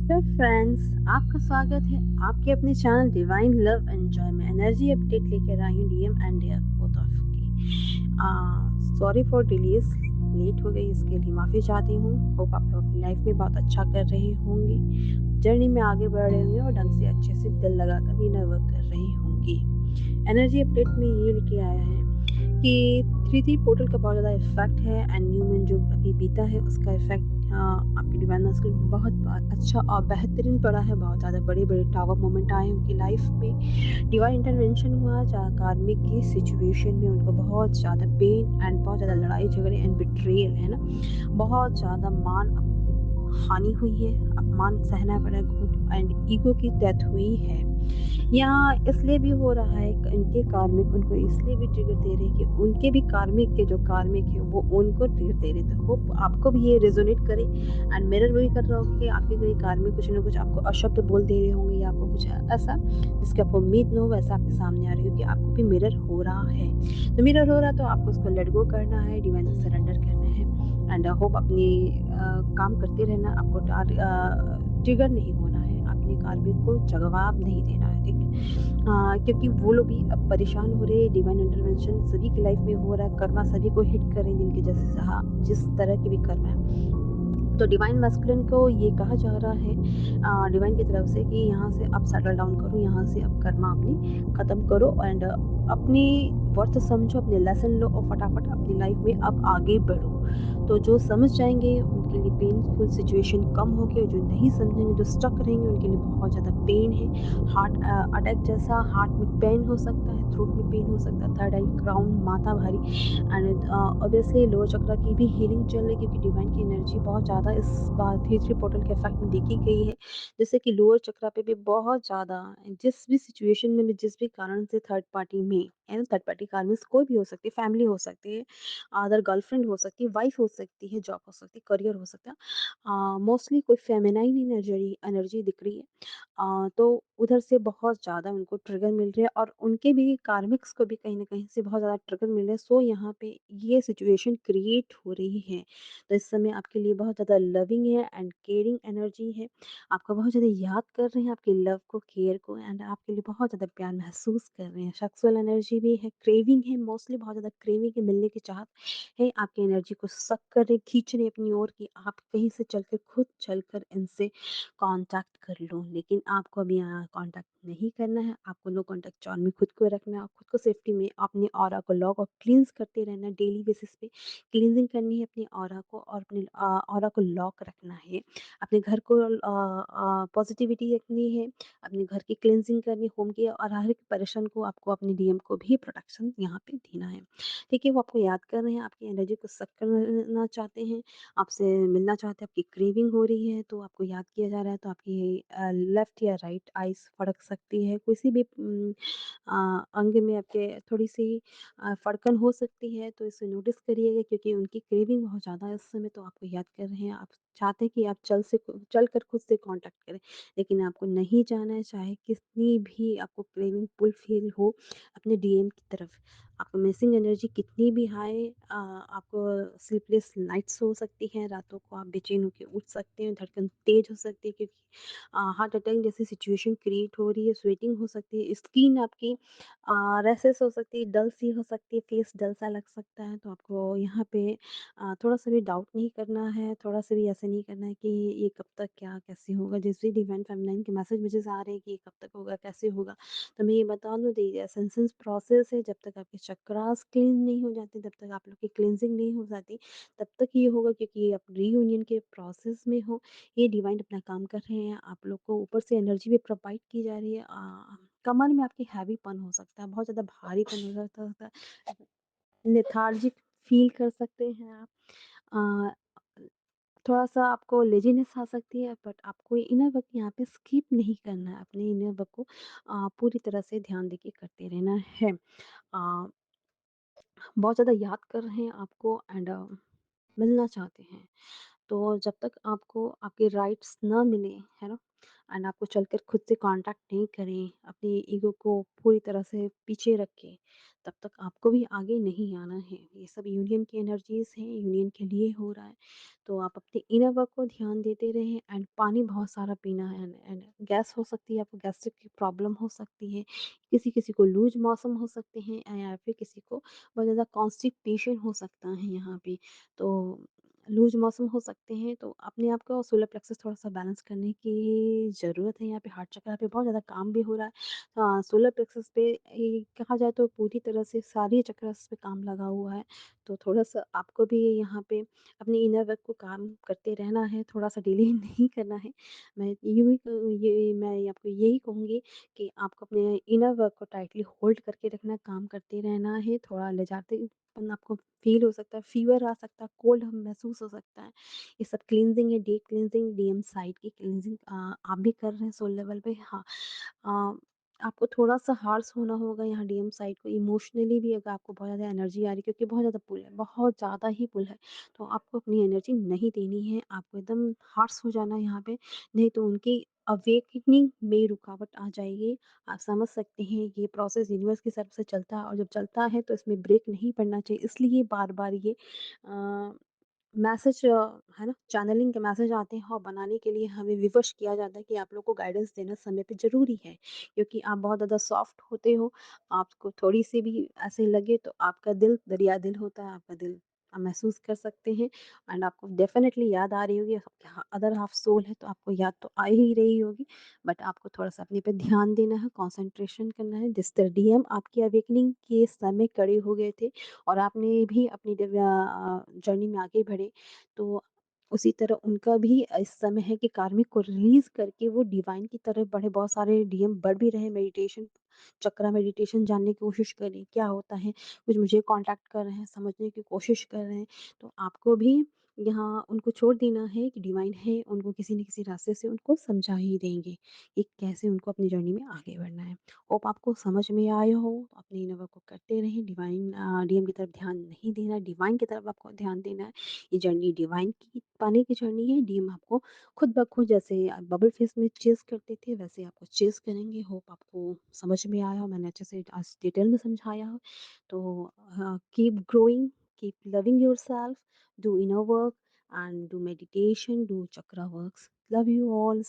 Hello friends, आपका स्वागत है आपके अपने चैनल डिवाइन लव एंजॉय में एनर्जी अपडेट लेकर आई हूँ DM and dare both of की। सॉरी फॉर डिलेस, लेट हो गई इसके लिए माफ़ी चाहती हूँ। होप आप लोग अपनी लाइफ में बहुत अच्छा कर रहे होंगे, जर्नी में आगे बढ़ रहे होंगे और ढंग से अच्छे से दिल लगाकर इनर वर्क कर रहे होंगे। एनर्जी अपडेट में ये लेके आया है कि 3 पोर्टल का बहुत ज़्यादा इफ़ेक्ट है एंड न्यू मून जो अभी बीता है उसका इफ़ेक्ट आपके डिवाइन मास्कुलिन पे बहुत अच्छा और बेहतरीन पड़ा है। बहुत ज़्यादा बड़े-बड़े टावर मोमेंट आए उनकी लाइफ में। डिवाइन इंटरवेंशन हुआ जहाँ कार्मिक की सिचुएशन में उनको बहुत ज़्यादा पेन एंड बहुत ज़्यादा लड़ाई झगड़े एंड बिट्रेयल है ना, बहुत ज़्यादा हानि हुई है, अपमान सहना पड़ा, घुट एंड ईगो की डेथ हुई है। यहाँ इसलिए भी हो रहा है इनके कार्मिक उनको इसलिए भी ट्रिगर दे रहे हैं कि उनके भी कार्मिक के जो कार्मिक है वो उनको ट्रिगर दे रहे थे। होप आपको भी ये रेजोनेट करे एंड मिरर वही कर रहा होगा कि आपके कोई कार्मिक कुछ ना कुछ आपको अशब्द बोल दे रहे होंगे या आपको कुछ ऐसा जिसकी आपको उम्मीद न हो वैसा आपके सामने आ रही हो कि आपको भी मिरर हो रहा है। तो मिरर हो रहा है तो आपको उसको लेट गो करना है, डिवाइन से सरेंडर करना है एंड होप अपनी काम करते रहना। आपको ट्रिगर नहीं होना है, अपने कार्मिक को जवाब नहीं देना है, ठीक है? क्योंकि वो लोग भी अब परेशान हो रहे हैं, डिवाइन इंटरवेंशन सभी की लाइफ में हो रहा है, कर्मा सभी को हिट कर रहे हैं जिनके जैसे हाँ, जिस तरह की भी कर्मा है। तो डिवाइन मैस्कुलिन को ये कहा जा रहा है डिवाइन की तरफ से कि यहाँ से अब सेटल डाउन करो, यहाँ से अब कर्मा अपनी खत्म करो एंड अपनी वर्थ समझो, अपने लेसन लो और फटाफट अपनी लाइफ में अब आगे बढ़ो। तो जो समझ जाएंगे उनके लिए पेनफुल सिचुएशन कम होगी और जो नहीं समझेंगे, जो स्टक रहेंगे उनके लिए बहुत ज़्यादा पेन है। हार्ट अटैक जैसा हार्ट में पेन हो सकता है, थ्रोट में पेन हो सकता है, थर्ड आई क्राउन माथा भारी एंड ऑब्वियसली लोअर चक्रा की भी हीलिंग चल रही है क्योंकि डिवाइन की एनर्जी बहुत ज़्यादा इस बार 3 पोर्टल के इफेक्ट में देखी गई है। जैसे कि लोअर चक्रा पे भी बहुत ज़्यादा जिस भी सिचुएशन में भी जिस भी कारण से थर्ड पार्टी में and third party car means कोई भी हो सकती है, फैमिली हो सकती है, अदर गर्लफ्रेंड हो सकती है, वाइफ हो सकती है, जॉब हो सकती है, करियर हो सकता है। मोस्टली कोई फेमिनाइन एनर्जी एनर्जी दिख रही है। तो उधर से बहुत ज़्यादा उनको ट्रिगर मिल रहे हैं और उनके भी कार्मिक्स को भी कहीं न कहीं से बहुत ज़्यादा ट्रिगर मिल रहे हैं। सो यहाँ पे ये सिचुएशन क्रिएट हो रही है। तो इस समय आपके लिए बहुत ज़्यादा लविंग है एंड केयरिंग एनर्जी है। आपको बहुत ज़्यादा याद कर रहे हैं आपके लव को, केयर को एंड आपके लिए बहुत ज़्यादा प्यार महसूस कर रहे हैं। सेक्सुअल एनर्जी भी है, क्रेविंग है, मोस्टली बहुत ज़्यादा क्रेविंग है, मिलने की चाहत है। आपकी एनर्जी को सक कर रहे, खींच रहे अपनी ओर कि आप कहीं से चलकर खुद चलकर इनसे कॉन्टैक्ट कर लो, लेकिन आपको अभी यहाँ कॉन्टैक्ट नहीं करना है। आपको नो कॉन्टैक्ट ज़ोन में खुद को रखना है और खुद को सेफ्टी में अपने ऑरा को लॉक और क्लींस करते रहना है। डेली बेसिस पे क्लींजिंग करनी है अपने ऑरा को और अपने ऑरा को लॉक रखना है। अपने घर को पॉजिटिविटी रखनी है, अपने घर की क्लींजिंग करनी, होम की और हर एक पर्सन को आपको अपने डीएम को भी प्रोटेक्शन यहाँ पे देना है। ठीक है, वो आपको याद कर रहे हैं, आपकी एनर्जी को सक करना चाहते हैं, आपसे मिलना चाहते हैं, आपकी क्रेविंग हो रही है तो आपको याद किया जा रहा है। तो आपकी लेफ्ट या राइट आइज़ फड़क सकती है, किसी भी अंग में आपके थोड़ी-सी फड़कन हो सकती है, तो इसे नोटिस करिएगा क्योंकि उनकी क्रेविंग बहुत ज़्यादा है इस समय। तो आपको याद कर रहे हैं, आप चाहते हैं कि आप चलकर खुद से कॉन्टैक्ट करें, लेकिन आपको नहीं जाना है, चाहे कितनी भी आपको क्रेविंग पुल फ़ील हो अपने डीएम की तरफ। आपको मिसिंग एनर्जी कितनी भी हाई आपको स्लीपलेस नाइट्स हो सकती हैं, रातों को आप बेचैन होके उठ सकते हैं, धड़कन तेज़ हो सकती है क्योंकि हार्ट अटैक जैसी सिचुएशन क्रिएट हो रही है, स्वेटिंग हो सकती है, स्किन आपकी रैशेस हो सकती है, डल सी हो सकती है, फेस डल सा लग सकता है। तो आपको यहाँ पे थोड़ा-सा भी डाउट नहीं करना है, थोड़ा-सा भी ऐसा नहीं करना है कि ये कब तक क्या कैसे होगा। जैसे डिवाइन फेमिनाइन के मैसेज आ रहे हैं कि ये कब तक होगा, कैसे होगा। तो मैं ये बता दूँ, ये एसेंशियल प्रोसेस है। जब तक आपके चक्रास क्लीन नहीं हो जाते, जब तक आप लोग की क्लींजिंग नहीं हो जाती, तब तक ये होगा क्योंकि ये आप रीयूनियन के प्रोसेस में हो। ये डिवाइन अपना काम कर रहे हैं, आप लोग को ऊपर से एनर्जी भी प्रोवाइड की जा रही है। कमर में आपकी हैवीपन हो सकता है, बहुत ज़्यादा भारीपन हो सकता होता है, लेथार्जिक फील कर सकते हैं आप। अ, थोड़ा-सा आपको लेज़ीनेस आ सकती है, बट आपको इनर वर्क यहाँ पे स्किप नहीं करना है, अपने इनर वर्क को पूरी तरह से ध्यान देके करते रहना है। अ, बहुत ज़्यादा याद कर रहे हैं आपको एंड मिलना चाहते हैं। तो जब तक आपको आपके राइट्स ना मिले, है ना? एंड आपको चलकर खुद से कॉन्टैक्ट नहीं करें, अपनी ईगो को पूरी तरह से पीछे रख के, तब तक आपको भी आगे नहीं आना है। ये सब यूनियन की एनर्जीज़ हैं, यूनियन के लिए हो रहा है। तो आप अपने इनर वर्क को ध्यान देते रहें एंड पानी बहुत सारा पीना है एंड गैस हो सकती है, आपको गैस्ट्रिक की प्रॉब्लम हो सकती है, किसी-किसी को लूज़ मोशन हो सकते हैं या फिर किसी को बहुत ज़्यादा कॉन्स्टिपेशन हो सकता है यहाँ पे। तो लूज़ मोशन हो सकते हैं, तो अपने आप को सोलर प्लेक्सस थोड़ा-सा बैलेंस करने की ज़रूरत है। यहाँ पे हार्ट चक्र पे बहुत ज़्यादा काम भी हो रहा है। सोलर प्लेक्सस पे कहा जाए तो पूरी तरह से सारे चक्रस पे काम लगा हुआ है। तो थोड़ा-सा आपको भी यहाँ पे अपने इनर वर्क को काम करते रहना है, थोड़ा-सा डिले नहीं करना है। मैं यूँ ही ये मैं आपको यही कहूँगी कि आपको अपने इनर वर्क को टाइटली होल्ड करके रखना, काम करते रहना है। थोड़ा लजातेपन आपको फ़ील हो सकता है, फ़ीवर आ सकता है, कोल्ड महसूस हो सकता है। ये सब क्लींजिंग है, डीप क्लींजिंग, डीएम साइड की क्लींजिंग आप भी कर रहे हैं सोल लेवल पे। हाँ, अ, आपको थोड़ा-सा हार्श होना होगा यहाँ डीएम साइड को इमोशनली भी, अगर आपको बहुत ज़्यादा एनर्जी आ रही है क्योंकि बहुत ज़्यादा पुल है, बहुत ज़्यादा ही पुल है। तो आपको अपनी एनर्जी नहीं देनी है, आपको एकदम हार्श हो जाना है यहाँ पे, नहीं तो उनकी अवेकनिंग में रुकावट आ जाएगी। आप समझ सकते हैं ये प्रोसेस यूनिवर्स की तरफ से चलता है और जब चलता है तो इसमें ब्रेक नहीं पड़ना चाहिए, इसलिए बार-बार ये अ, मैसेज है ना, चैनलिंग के मैसेज आते हैं और बनाने के लिए हमें विवश किया जाता है कि आप लोग को गाइडेंस देना समय पे ज़रूरी है, क्योंकि आप बहुत ज़्यादा सॉफ्ट होते हो, आपको थोड़ी-सी भी ऐसे लगे तो आपका दिल दरिया दिल होता है, आपका दिल आप महसूस कर सकते हैं एंड आपको डेफ़िनेटली याद आ रही होगी, हाँ, अदर हाफ सोल है तो आपको याद तो आ ही रही होगी, बट आपको थोड़ा-सा अपने पे ध्यान देना है, कंसंट्रेशन करना है। जिस तरह डीएम आपकी अवेकनिंग के समय खड़े हो गए थे और आपने भी अपनी जर्नी में आगे बढ़े, तो उसी तरह उनका भी इस समय है कि कार्मिक को रिलीज़ करके वो डिवाइन की तरफ बढ़े। बहुत सारे डीएम बढ़ भी रहे हैं, मेडिटेशन चक्रा मेडिटेशन जानने की कोशिश करें, क्या होता है? कुछ मुझे कॉन्टैक्ट कर रहे हैं, समझने की कोशिश कर रहे हैं, तो आपको भी यहाँ उनको छोड़ देना है कि डिवाइन है, उनको किसी न किसी रास्ते से उनको समझा ही देंगे, कि कैसे उनको अपनी जर्नी में आगे बढ़ना है। होप आपको समझ में आया हो, अपने इन वर्क को करते रहें, डीएम की तरफ ध्यान नहीं देना, डिवाइन की तरफ आपको ध्यान देना है। ये जर्नी डिवाइन की पाने की जर्नी है, डीएम आपको खुद ब खुद जैसे बबल फेस में चेज़ करते थे, वैसे आपको चेज़ करेंगे। होप आपको समझ में आया हो, मैंने अच्छे से आज डिटेल में समझाया हो। तो keep growing, keep loving yourself, do inner work and do meditation, do chakra works. Love you all.